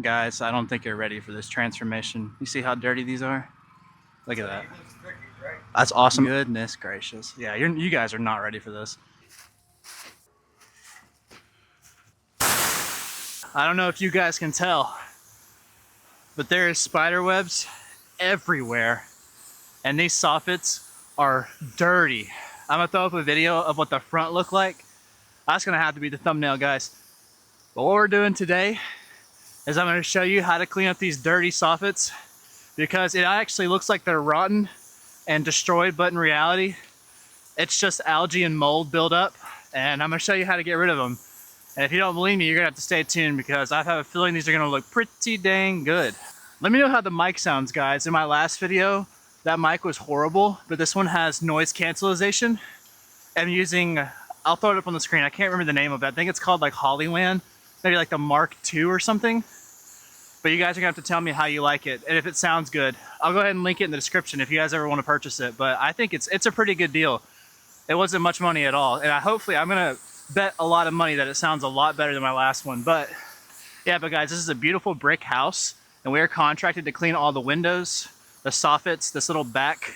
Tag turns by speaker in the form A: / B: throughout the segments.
A: Guys, I don't think you're ready for this transformation. You see how dirty these are? Look at that. That's awesome. Goodness gracious. Yeah, you guys are not ready for this. I don't know if you guys can tell, but there is spider webs everywhere. And these soffits are dirty. I'm gonna throw up a video of what the front looked like. That's gonna have to be the thumbnail, guys. But what we're doing today is I'm gonna show you how to clean up these dirty soffits, because it actually looks like they're rotten and destroyed, but in reality, it's just algae and mold buildup. And I'm gonna show you how to get rid of them. And if you don't believe me, you're gonna have to stay tuned, because I have a feeling these are gonna look pretty dang good. Let me know how the mic sounds, guys. In my last video, that mic was horrible, but this one has noise cancellation. I'm using, I'll throw it up on the screen. I can't remember the name of it. I think it's called like Hollyland, maybe like the Mark II or something. But you guys are gonna have to tell me how you like it and if it sounds good. I'll go ahead and link it in the description if you guys ever want to purchase it. But I think it's a pretty good deal. It wasn't much money at all. And hopefully I'm gonna bet a lot of money that it sounds a lot better than my last one. But yeah, but guys, this is a beautiful brick house, and we are contracted to clean all the windows, the soffits, this little back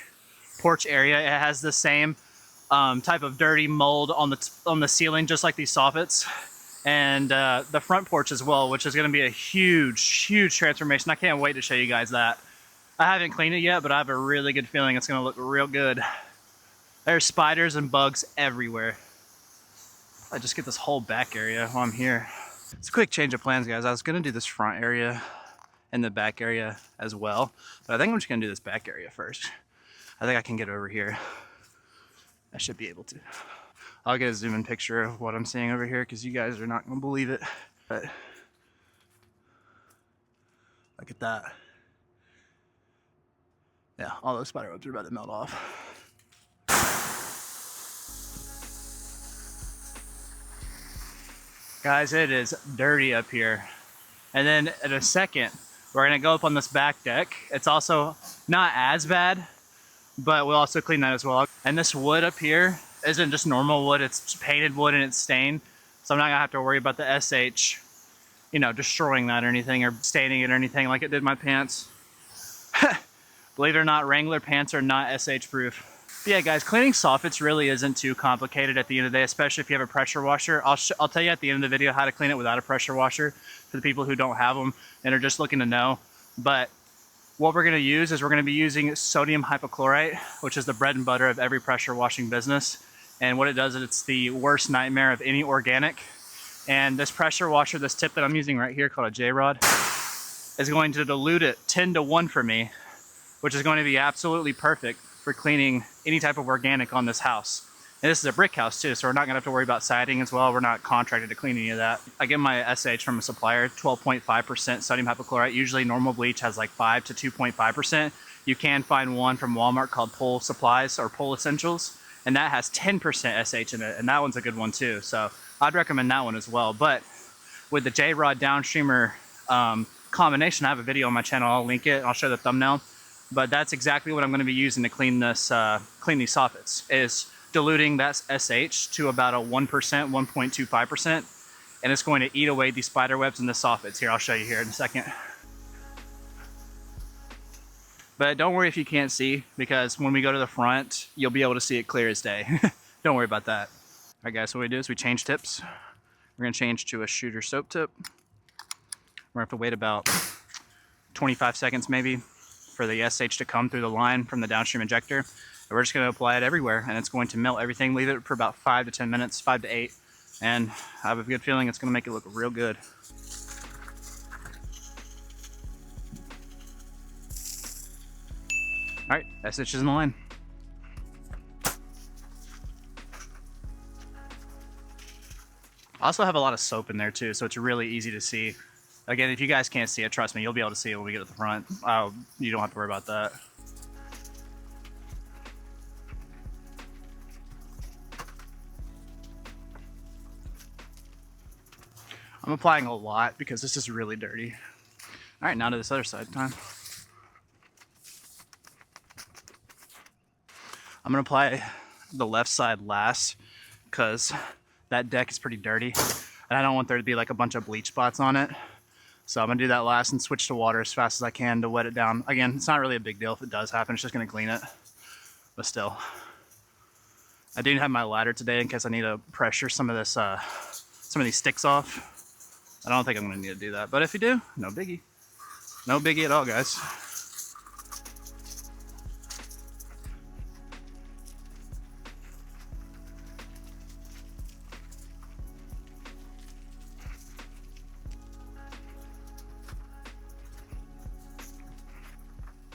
A: porch area. It has the same type of dirty mold on the ceiling, just like these soffits, and the front porch as well, which is going to be a huge transformation. I can't wait to show you guys that. I haven't cleaned it yet, but I have a really good feeling it's going to look real good. There's spiders and bugs everywhere. I just get this whole back area while I'm here. It's a quick change of plans, guys. I was going to do this front area and the back area as well, but I think I'm just going to do this back area first. I think I can get over here. I should be able to. I'll get a zoom in picture of what I'm seeing over here, because you guys are not going to believe it. But look at that. Yeah, all those spider webs are about to melt off. Guys, it is dirty up here. And then in a second, we're gonna go up on this back deck. It's also not as bad, but we'll also clean that as well. And this wood up here isn't just normal wood, it's painted wood and it's stained. So I'm not gonna have to worry about the SH, you know, destroying that or anything, or staining it or anything like it did my pants. Believe it or not, Wrangler pants are not SH proof. But yeah, guys, cleaning soffits really isn't too complicated at the end of the day, especially if you have a pressure washer. I'll tell you at the end of the video how to clean it without a pressure washer for the people who don't have them and are just looking to know. But what we're gonna use is we're gonna be using sodium hypochlorite, which is the bread and butter of every pressure washing business. And what it does is it's the worst nightmare of any organic. And this pressure washer, this tip that I'm using right here called a J-rod, is going to dilute it 10-to-1 for me, which is going to be absolutely perfect for cleaning any type of organic on this house. And this is a brick house too, so we're not gonna have to worry about siding as well. We're not contracted to clean any of that. I get my SH from a supplier, 12.5% sodium hypochlorite. Usually normal bleach has like 5 to 2.5%. You can find one from Walmart called Pole Supplies or Pole Essentials, and that has 10% SH in it, and that one's a good one too. So I'd recommend that one as well. But with the J-Rod downstreamer combination, I have a video on my channel. I'll link it, I'll show the thumbnail. But that's exactly what I'm going to be using to clean this, clean these soffits, is diluting that SH to about a 1%, 1.25%, and it's going to eat away these spider webs in the soffits. Here, I'll show you here in a second. But don't worry if you can't see, because when we go to the front, you'll be able to see it clear as day. Don't worry about that. All right, guys, so what we do is we change tips. We're going to change to a shooter soap tip. We're going to have to wait about 25 seconds maybe for the SH to come through the line from the downstream injector. And we're just going to apply it everywhere, and it's going to melt everything. Leave it for about 5 to 10 minutes, 5 to 8, and I have a good feeling it's going to make it look real good. All right, SH is in the line. I also have a lot of soap in there too, so it's really easy to see. Again, if you guys can't see it, trust me, you'll be able to see it when we get to the front. You don't have to worry about that. I'm applying a lot because this is really dirty. All right, now to this other side time. I'm gonna apply the left side last, because that deck is pretty dirty and I don't want there to be like a bunch of bleach spots on it. So I'm gonna do that last and switch to water as fast as I can to wet it down. Again, it's not really a big deal if it does happen, it's just gonna clean it. But still. I do have my ladder today in case I need to pressure some of this, some of these sticks off. I don't think I'm gonna need to do that, but if you do, no biggie. No biggie at all, guys.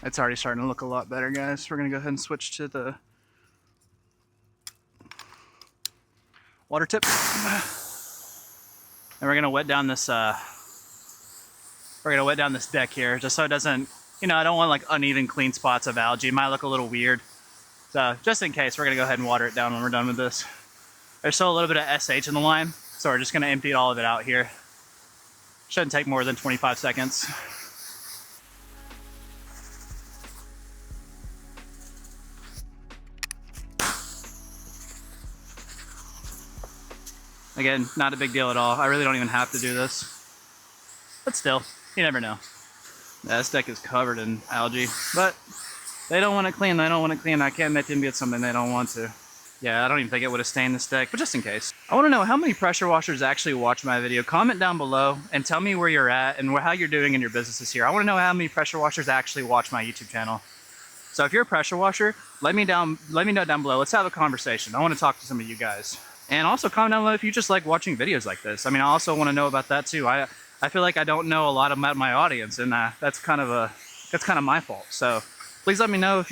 A: It's already starting to look a lot better, guys. We're gonna go ahead and switch to the water tip. And we're gonna wet down this deck here just so it doesn't, you know, I don't want like uneven clean spots of algae. It might look a little weird. So just in case, we're gonna go ahead and water it down when we're done with this. There's still a little bit of SH in the line, so we're just gonna empty all of it out here. Shouldn't take more than 25 seconds. Again, not a big deal at all. I really don't even have to do this. But still, you never know. Yeah, this deck is covered in algae, but they don't want to clean, they don't want to clean. I can't make them get something they don't want to. Yeah, I don't even think it would have stained this deck, but just in case. I want to know how many pressure washers actually watch my video. Comment down below and tell me where you're at and how you're doing in your businesses here. I want to know how many pressure washers actually watch my YouTube channel. So if you're a pressure washer, let me know down below. Let's have a conversation. I want to talk to some of you guys. And also comment down below if you just like watching videos like this. I mean, I also want to know about that too. I feel like I don't know a lot about my audience, and that's kind of my fault. So please let me know if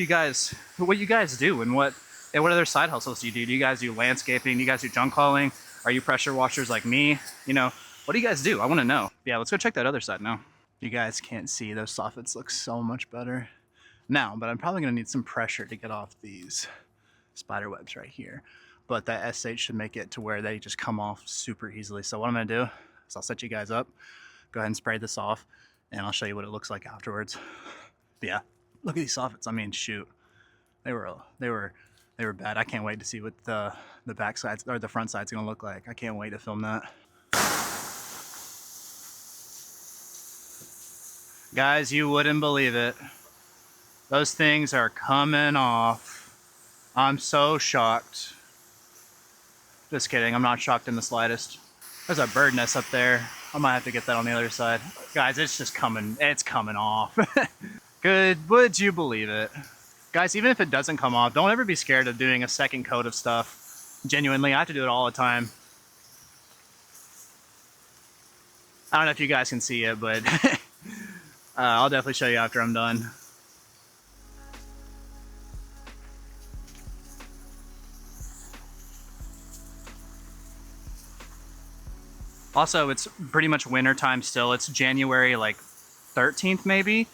A: what you guys do and what other side hustles do you do? Do you guys do landscaping? Do you guys do junk hauling? Are you pressure washers like me? You know, what do you guys do? I want to know. Yeah, let's go check that other side now. You guys can't see, those soffits look so much better now, but I'm probably gonna need some pressure to get off these spider webs right here. But that SH should make it to where they just come off super easily. So what I'm gonna do is I'll set you guys up, go ahead and spray this off, and I'll show you what it looks like afterwards. But yeah, look at these soffits. I mean, shoot, they were bad. I can't wait to see what the back sides or the front side's gonna look like. I can't wait to film that. Guys, you wouldn't believe it. Those things are coming off. I'm so shocked. Just kidding, I'm not shocked in the slightest. There's a bird nest up there. I might have to get that on the other side. Guys, it's just coming off. Good, would you believe it? Guys, even if it doesn't come off, don't ever be scared of doing a second coat of stuff. Genuinely, I have to do it all the time. I don't know if you guys can see it, but I'll definitely show you after I'm done. Also, it's pretty much winter time still. It's January like 13th maybe.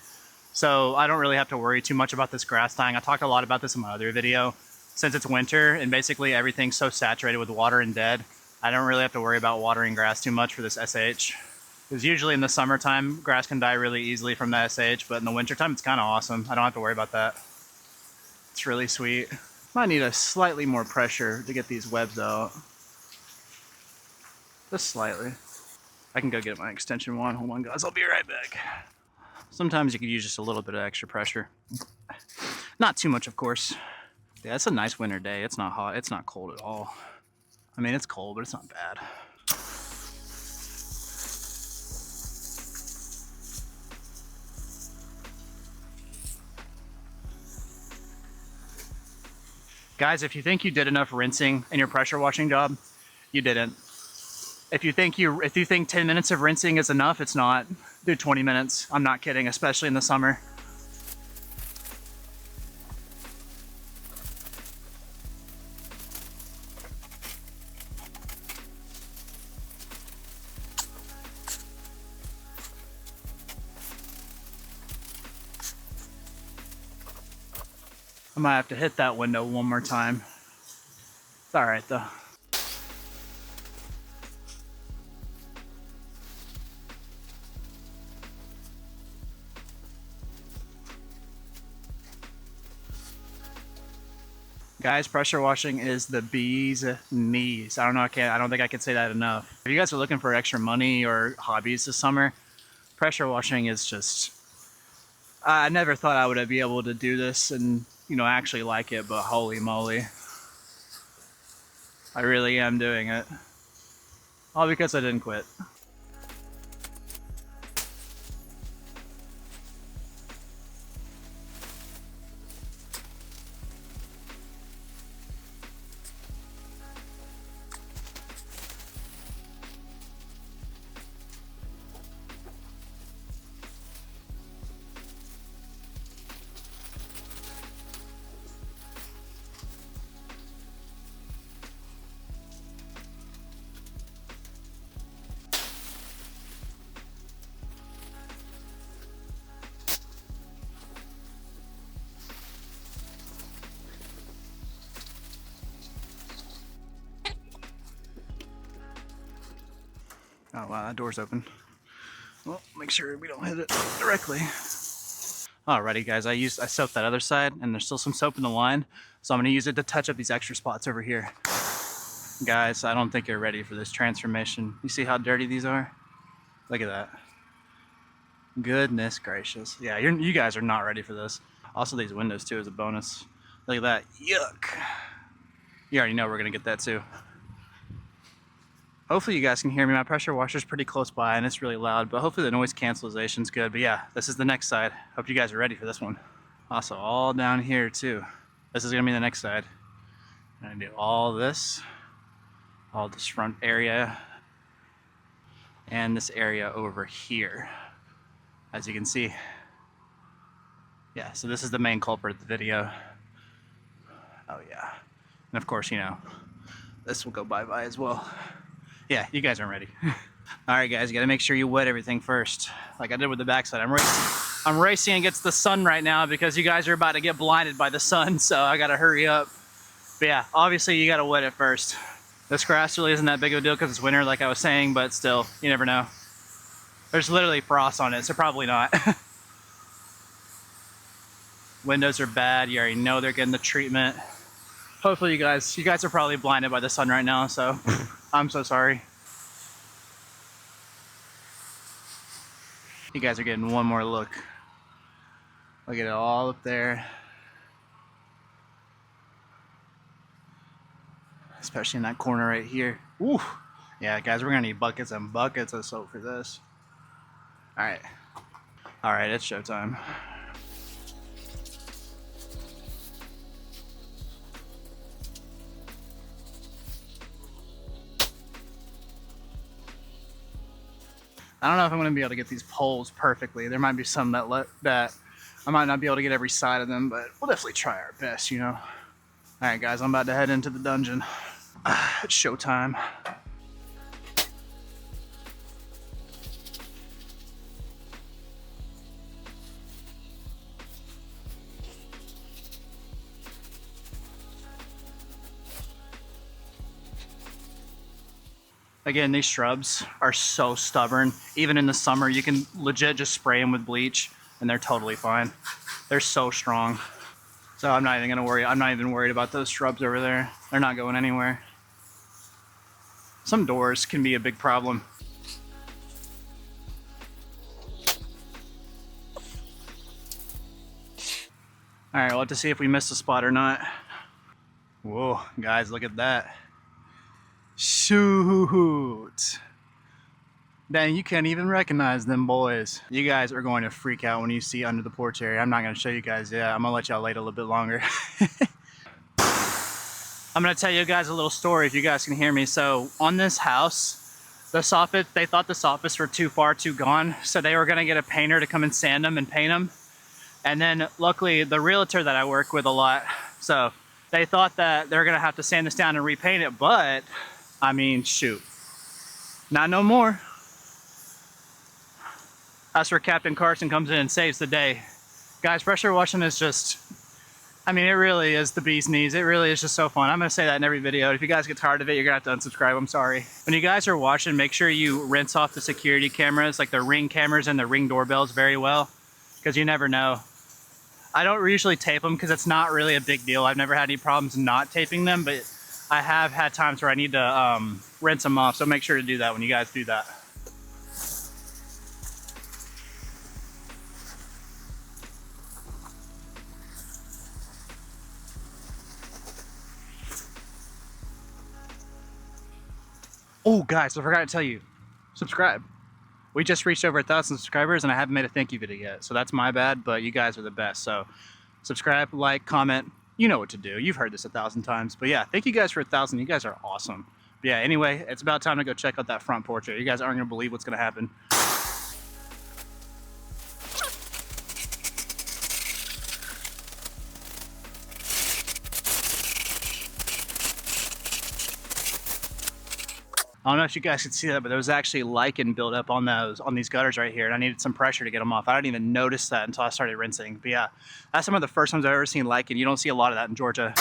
A: So I don't really have to worry too much about this grass dying. I talked a lot about this in my other video. Since it's winter and basically everything's so saturated with water and dead, I don't really have to worry about watering grass too much for this SH. Because usually in the summertime, grass can die really easily from the SH, but in the wintertime, it's kind of awesome. I don't have to worry about that. It's really sweet. Might need a slightly more pressure to get these webs out. Just slightly. I can go get my extension wand. Hold on, guys. I'll be right back. Sometimes you could use just a little bit of extra pressure. Not too much, of course. Yeah, it's a nice winter day. It's not hot. It's not cold at all. I mean, it's cold, but it's not bad. Guys, if you think you did enough rinsing in your pressure washing job, you didn't. If you think 10 minutes of rinsing is enough, it's not. Do 20 minutes. I'm not kidding, especially in the summer. I might have to hit that window one more time. It's all right though. Guys, pressure washing is the bee's knees. I don't think I can say that enough. If you guys are looking for extra money or hobbies this summer, Pressure washing is just, I never thought I would be able to do this and, you know, actually like it, but holy moly. I really am doing it. All because I didn't quit. Oh wow, that door's open. Well, make sure we don't hit it directly. Alrighty guys, I soaked that other side and there's still some soap in the line, so I'm gonna use it to touch up these extra spots over here. Guys, I don't think you're ready for this transformation. You see how dirty these are? Look at that. Goodness gracious. Yeah, you guys are not ready for this. Also these windows too is a bonus. Look at that, yuck. You already know we're gonna get that too. Hopefully you guys can hear me. My pressure washer's pretty close by and it's really loud, but hopefully the noise cancellation's good. But yeah, this is the next side. Hope you guys are ready for this one. Also, all down here too. This is gonna be the next side. I'm gonna do all this front area, and this area over here. As you can see. Yeah, so this is the main culprit of the video. Oh yeah. And of course, you know, this will go bye-bye as well. Yeah, you guys aren't ready. All right, guys, you gotta make sure you wet everything first. Like I did with the backside. I'm racing against the sun right now because you guys are about to get blinded by the sun, so I gotta hurry up. But yeah, obviously you gotta wet it first. This grass really isn't that big of a deal because it's winter, like I was saying, but still, you never know. There's literally frost on it, so probably not. Windows are bad. You already know they're getting the treatment. Hopefully you guys are probably blinded by the sun right now, so I'm so sorry. You guys are getting one more look. Look at it all up there. Especially in that corner right here. Ooh. Yeah, guys, we're gonna need buckets and buckets of soap for this. All right. All right, it's showtime. I don't know if I'm gonna be able to get these poles perfectly. There might be some that I might not be able to get every side of them, but we'll definitely try our best, you know. All right, guys, I'm about to head into the dungeon. It's showtime. Again, these shrubs are so stubborn. Even in the summer, you can legit just spray them with bleach and they're totally fine. They're so strong. So I'm not even gonna worry. I'm not even worried about those shrubs over there. They're not going anywhere. Some doors can be a big problem. All right, we'll have to see if we missed a spot or not. Whoa, guys, look at that. Shoot. Dang, you can't even recognize them boys. You guys are going to freak out when you see under the porch area. I'm not gonna show you guys yet. I'm gonna let y'all wait a little bit longer. I'm gonna tell you guys a little story if you guys can hear me. So on this house, the soffits, they thought the soffits were too gone. So they were gonna get a painter to come and sand them and paint them. And then luckily the realtor that I work with a lot, so they thought that they're gonna have to sand this down and repaint it, but I mean, shoot, not no more. That's where Captain Carson comes in and saves the day. Guys, pressure washing is just, I mean, it really is the bee's knees. It really is just so fun. I'm gonna say that in every video. If you guys get tired of it, you're gonna have to unsubscribe, I'm sorry. When you guys are watching, make sure you rinse off the security cameras, like the Ring cameras and the Ring doorbells very well, because you never know. I don't usually tape them because it's not really a big deal. I've never had any problems not taping them, but I have had times where I need to rinse them off, so make sure to do that when you guys do that. Oh guys, I forgot to tell you, subscribe. We just reached over 1,000 subscribers and I haven't made a thank you video yet. So that's my bad, but you guys are the best. So subscribe, like, comment, you know what to do. You've heard this 1,000 times, but yeah, thank you guys for 1,000. You guys are awesome. But yeah, anyway, it's about time to go check out that front porch. You guys aren't gonna believe what's gonna happen. I don't know if you guys could see that, but there was actually lichen buildup on these gutters right here, and I needed some pressure to get them off. I didn't even notice that until I started rinsing. But yeah, that's some of the first times I've ever seen lichen. You don't see a lot of that in Georgia.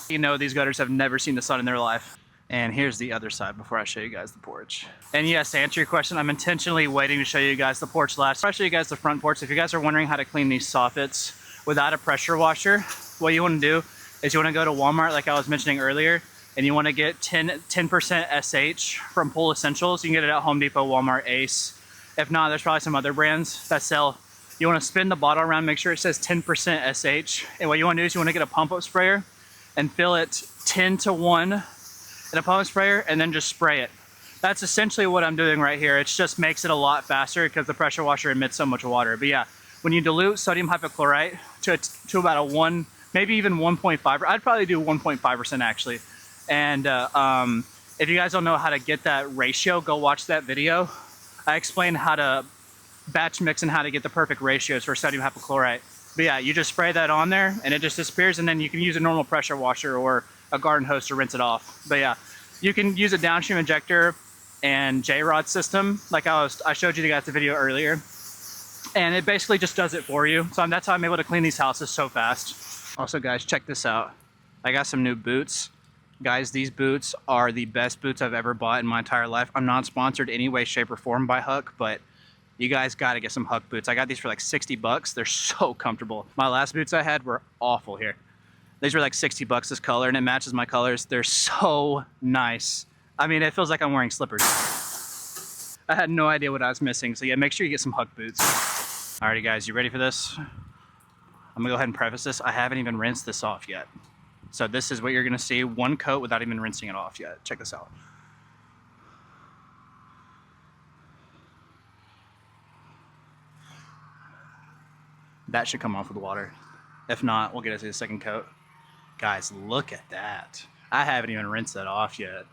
A: You know, these gutters have never seen the sun in their life. And here's the other side before I show you guys the porch. And yes, to answer your question, I'm intentionally waiting to show you guys the porch last. I'll show you guys the front porch. If you guys are wondering how to clean these soffits without a pressure washer, what you want to do is you want to go to Walmart, like I was mentioning earlier, and you want to get 10% SH from Pool Essentials. You can get it at Home Depot, Walmart, Ace. If not, there's probably some other brands that sell. You want to spin the bottle around, make sure it says 10% SH. And what you want to do is you want to get a pump-up sprayer and fill it 10 to 1 in a pump-up sprayer and then just spray it. That's essentially what I'm doing right here. It just makes it a lot faster because the pressure washer emits so much water. But yeah, when you dilute sodium hypochlorite to about a 1, maybe even 1.5, I'd probably do 1.5% actually. And if you guys don't know how to get that ratio, go watch that video. I explain how to batch mix and how to get the perfect ratios for sodium hypochlorite. But yeah, you just spray that on there and it just disappears, and then you can use a normal pressure washer or a garden hose to rinse it off. But yeah, you can use a downstream injector and J-rod system, like I showed you guys the video earlier. And it basically just does it for you. So that's how I'm able to clean these houses so fast. Also guys, check this out. I got some new boots. Guys, these boots are the best boots I've ever bought in my entire life. I'm not sponsored any way, shape, or form by Huck, but you guys gotta get some Huck boots. I got these for like 60 bucks. They're so comfortable. My last boots I had were awful here. These were like 60 bucks this color, and it matches my colors. They're so nice. I mean, it feels like I'm wearing slippers. I had no idea what I was missing, so yeah, make sure you get some Huck boots. Alrighty guys, you ready for this? I'm gonna go ahead and preface this. I haven't even rinsed this off yet. So this is what you're gonna see, one coat without even rinsing it off yet. Check this out. That should come off with water. If not, we'll get it to the second coat. Guys, look at that. I haven't even rinsed that off yet.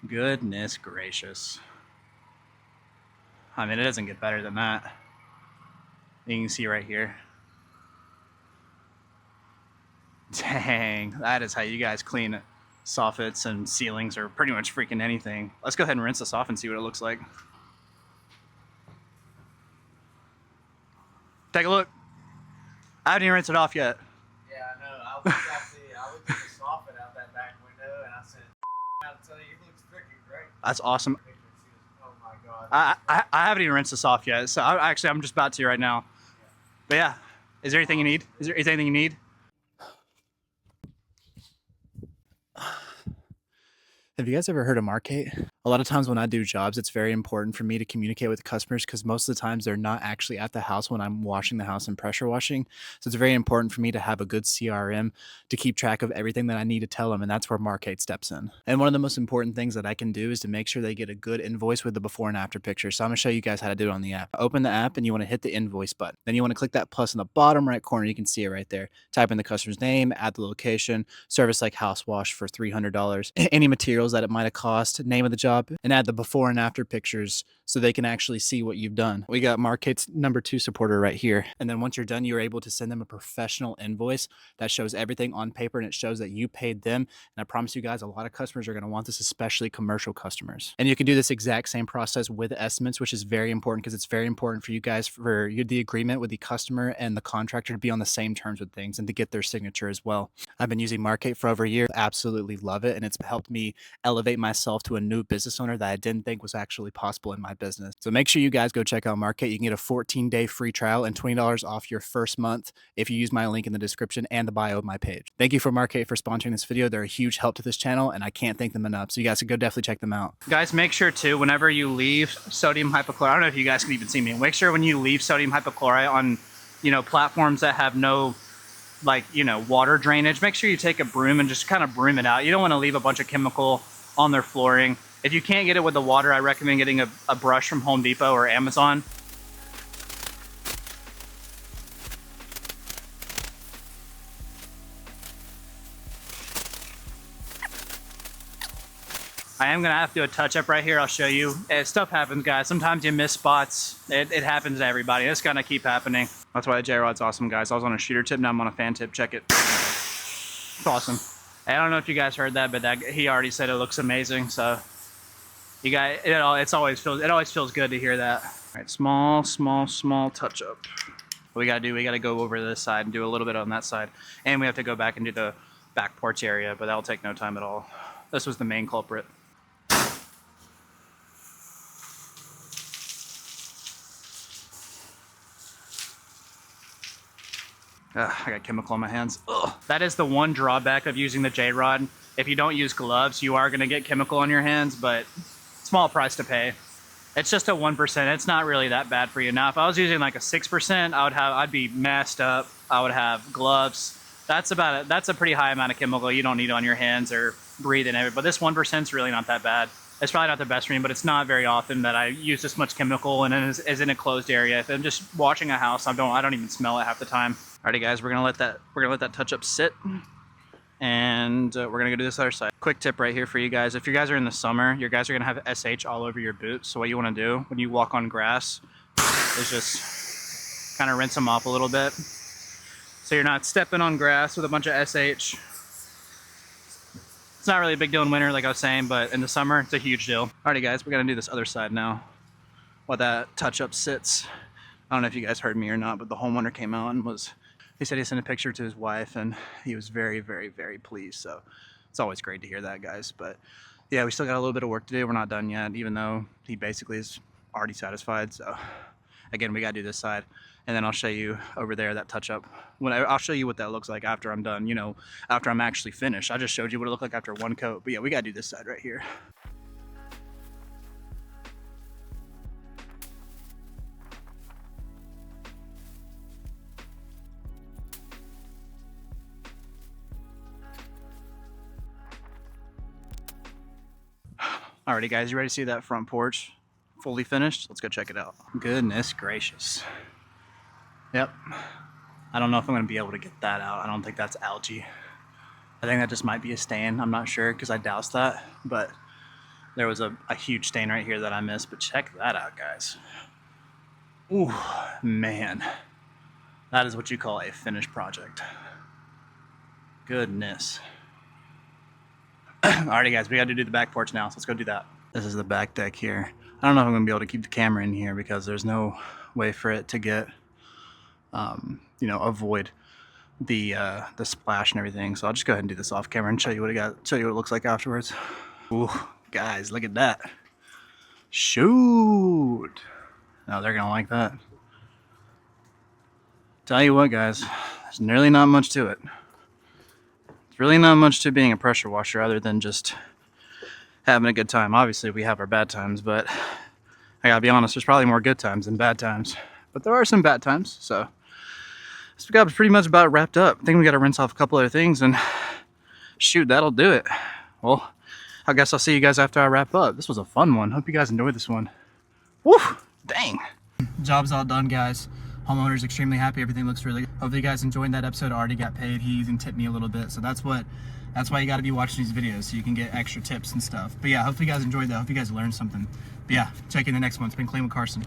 A: Goodness gracious. I mean, it doesn't get better than that. You can see right here. Dang, that is how you guys clean soffits and ceilings or pretty much freaking anything. Let's go ahead and rinse this off and see what it looks like. Take a look. I haven't even rinsed it off yet.
B: Yeah, I know. I looked at the soffit out that back window and I said, I'll tell you, it looks freaking great.
A: That's awesome.
B: Oh my God.
A: I haven't even rinsed this off yet, so I'm just about to right now.
B: Yeah.
A: But yeah, is there anything you need? Is there anything you need? Have you guys ever heard of Markate? A lot of times when I do jobs, it's very important for me to communicate with the customers because most of the times they're not actually at the house when I'm washing the house and pressure washing. So it's very important for me to have a good CRM to keep track of everything that I need to tell them, and that's where Markate steps in. And one of the most important things that I can do is to make sure they get a good invoice with the before and after picture. So I'm gonna show you guys how to do it on the app. Open the app and you wanna hit the invoice button. Then you wanna click that plus in the bottom right corner. You can see it right there. Type in the customer's name, add the location, service like house wash for $300, any materials that it might have cost, name of the job, and add the before and after pictures so they can actually see what you've done. We got Markate's #2 supporter right here. And then once you're done, you're able to send them a professional invoice that shows everything on paper and it shows that you paid them. And I promise you guys, a lot of customers are going to want this, especially commercial customers. And you can do this exact same process with estimates, which is very important because it's very important for you guys, for the agreement with the customer and the contractor to be on the same terms with things and to get their signature as well. I've been using Markate for over a year. Absolutely love it. And it's helped me elevate myself to a new business owner that I didn't think was actually possible in my business. So make sure you guys go check out Markate. You can get a 14-day free trial and $20 off your first month if you use my link in the description and the bio of my page. Thank you for Markate for sponsoring this video. They're a huge help to this channel and I can't thank them enough. So you guys can go definitely check them out. Guys, make sure too, whenever you leave sodium hypochlorite, I don't know if you guys can even see me, make sure when you leave sodium hypochlorite on, platforms that have no water drainage, make sure you take a broom and just kind of broom it out. You don't want to leave a bunch of chemical on their flooring. If you can't get it with the water, I recommend getting a brush from Home Depot or Amazon. I am gonna have to do a touch up right here. I'll show you. Stuff happens, guys. Sometimes you miss spots. It happens to everybody. It's gonna keep happening. That's why the J-Rod's awesome, guys. I was on a shooter tip, now I'm on a fan tip. Check it. It's awesome. I don't know if you guys heard that, but he already said it looks amazing. So you guys, it always feels good to hear that. All right, small touch up. What we gotta go over to this side and do a little bit on that side, and we have to go back and do the back porch area, but that'll take no time at all. This was the main culprit. I got chemical on my hands. Ugh. That is the one drawback of using the J-Rod. If you don't use gloves, you are going to get chemical on your hands, but small price to pay. It's just a 1%. It's not really that bad for you. Now, if I was using like a 6%, I'd be messed up. I would have gloves. That's a pretty high amount of chemical you don't need on your hands or breathing in it. But this 1% is really not that bad. It's probably not the best for me, but it's not very often that I use this much chemical and is in a closed area. If I'm just washing a house, I don't even smell it half the time. Alrighty, guys, we're gonna let that touch up sit, and we're gonna go do this other side. Quick tip right here for you guys: if you guys are in the summer, your guys are gonna have SH all over your boots. So what you want to do when you walk on grass is just kind of rinse them off a little bit, so you're not stepping on grass with a bunch of SH. It's not really a big deal in winter, like I was saying, but in the summer, it's a huge deal. Alrighty, guys, we're gonna do this other side now, while that touch up sits. I don't know if you guys heard me or not, but the homeowner came out and he said he sent a picture to his wife, and he was very, very, very pleased. So it's always great to hear that, guys. But yeah, we still got a little bit of work to do. We're not done yet, even though he basically is already satisfied. So again, we got to do this side, and then I'll show you over there that touch up. I'll show you what that looks like after I'm done, after I'm actually finished. I just showed you what it looked like after one coat. But yeah, we got to do this side right here. Alrighty, guys, you ready to see that front porch fully finished? Let's go check it out. Goodness gracious. Yep. I don't know if I'm going to be able to get that out. I don't think that's algae. I think that just might be a stain. I'm not sure because I doused that, but there was a huge stain right here that I missed. But check that out, guys. Ooh, man. That is what you call a finished project. Goodness. Alrighty, guys, we got to do the back porch now, so let's go do that. This is the back deck here. I don't know if I'm going to be able to keep the camera in here because there's no way for it to get, avoid the splash and everything. So I'll just go ahead and do this off camera and show you what it looks like afterwards. Ooh, guys, look at that. Shoot. No, they're going to like that. Tell you what, guys, there's nearly not much to it. Really not much to being a pressure washer other than just having a good time. Obviously we have our bad times, but I gotta be honest, there's probably more good times than bad times, but there are some bad times. So this got pretty much about wrapped up. I think we got to rinse off a couple other things, and shoot, that'll do it. Well, I guess I'll see you guys after I wrap up. This was a fun one. Hope you guys enjoyed this one. Woo, dang. Job's all done, guys. Homeowner's extremely happy. Everything looks really good. Hopefully you guys enjoyed that episode. I already got paid. He even tipped me a little bit. So that's why you got to be watching these videos, so you can get extra tips and stuff. But yeah, hopefully you guys enjoyed that. Hope you guys learned something. But yeah, check in the next one. It's been Clean with Carson.